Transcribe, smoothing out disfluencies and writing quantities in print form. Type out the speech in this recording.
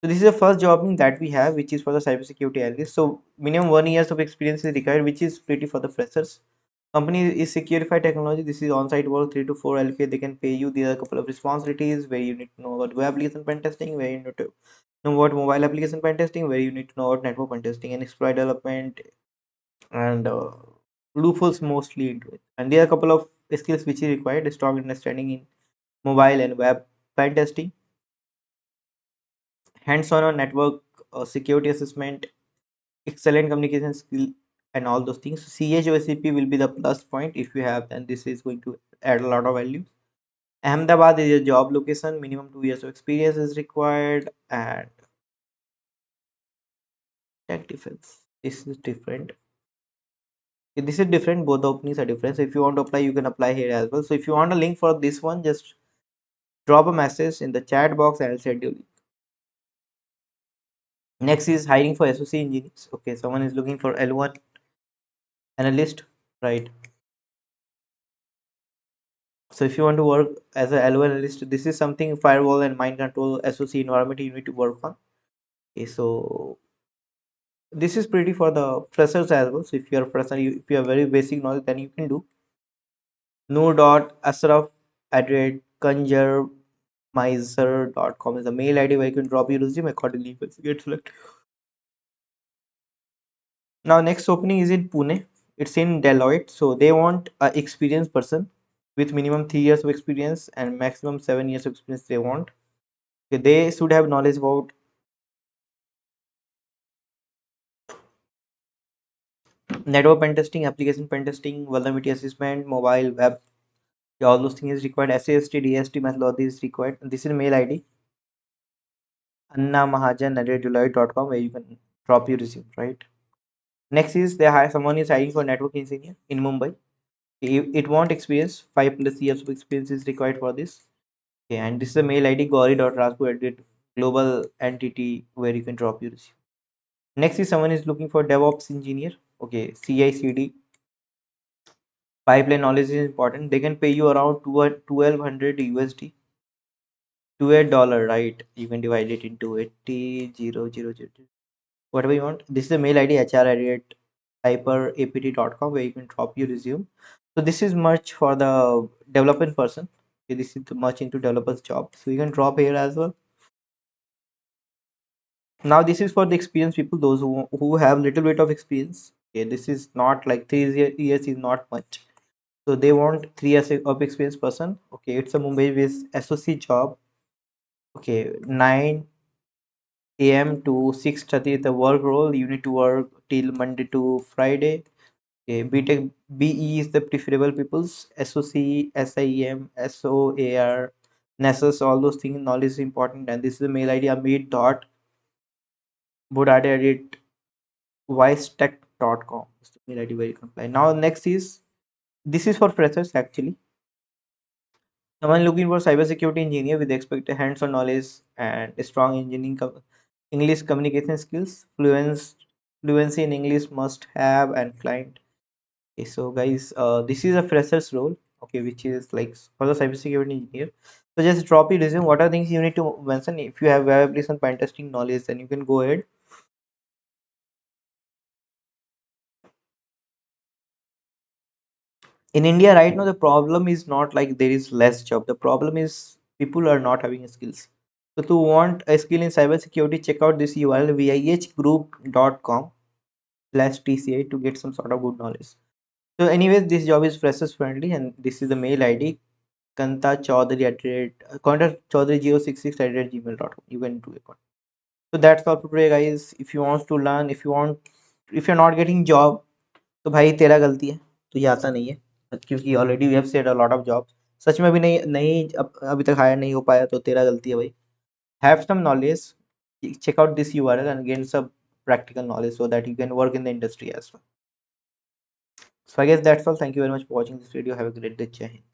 So this is the first job that we have, which is for the cybersecurity analyst. So minimum 1 years of experience is required, which is pretty for the freshers. Company is Securify Technology. This is on-site work, 3 to 4 LPA. They can pay you. There are a couple of responsibilities where you need to know about web application pen testing, where you need to know about mobile application pen testing, where you need to know about network pen testing and exploit development and loopholes mostly into it. And there are a couple of skills which is required: a strong understanding in mobile and web pen testing, hands-on on network security assessment, excellent communication skill, and all those things. CHOCP will be the plus point if you have, and this is going to add a lot of value. Ahmedabad is a job location, minimum 2 years of experience is required, and tech defense. This is different. This is different, both the openings are different. So if you want to apply, you can apply here as well. So if you want a link for this one, just drop a message in the chat box and I'll send you a link. Next is hiring for SOC engineers. Okay, someone is looking for L1 analyst, right? So if you want to work as a L1 analyst, this is something firewall and mind control SOC environment you need to work on. Okay, so this is pretty for the freshers as well. So if you are fresher, if you have very basic knowledge, then you can do. no.asraf@conjurmizer.com is the mail ID where you can drop your resume accordingly you can get selected. Now next opening is in Pune. It's in Deloitte. So they want a experienced person with minimum 3 years of experience and maximum 7 years of experience they want. Okay, they should have knowledge about network pen testing, application pen testing, vulnerability assessment, mobile, web. Yeah, all those things is required. SAST, DST methodology is required. And this is mail ID annamahajan@deloitte.com where you can drop your resume, right? Next is they hire someone is hiring for network engineer in Mumbai. It won't experience 5+ years of experience is required for this. Okay, and this is the mail ID gauri.raspu@global entity where you can drop your resume. Next is someone is looking for DevOps engineer. Okay, CI/CD pipeline knowledge is important. They can pay you around 1200 USD to $8, right? You can divide it into 80,000, whatever you want. This is the mail ID hr@hyperapt.com where you can drop your resume. So this is much for the development person. Okay, this is much into developers job. So you can drop here as well. Now this is for the experienced people, those who have little bit of experience. Okay, this is not like 3 years is not much. So they want 3 years of experienced person. Okay, it's a Mumbai based SOC job. Okay, 9 a.m. to 6:30 the work role. You need to work till Monday to Friday. Okay, BTech BE is the preferable people's. SOC, SIEM, SOAR, NESSUS, all those things. Knowledge is important. And this is the mail ID Amit dot Budade at wisetech.com. It's the mail ID where you can apply. Now next is this is for freshers actually. Someone looking for cybersecurity engineer with expected hands-on knowledge and strong English communication skills. Fluency in English must have and client. Okay, so guys, this is a freshers role. Okay, which is like for the cybersecurity engineer. So just drop your resume. What are things you need to mention? If you have web application pen testing knowledge, then you can go ahead. In India right now, the problem is not like there is less job. The problem is people are not having skills. So to want a skill in cybersecurity, check out this URL viehgroup.com/TCI to get some sort of good knowledge. So anyways, this job is freshers friendly and this is the mail ID Kanta Chaudhary at contact Chaudhary066@gmail.com. You can do it. So that's all for today, guys. If you want to learn, if you're not getting job, तो भाई तेरा गलती है, तुझे आता नहीं है, क्योंकि already we have said a lot of jobs. सच में भी नहीं नहीं अभी तक हायर नहीं हो पाया तो तेरा गलती है भाई. Have some knowledge, check out this URL and gain some practical knowledge so that you can work in the industry as well. So I guess that's all. Thank you very much for watching this video. Have a great day. Jai Hind.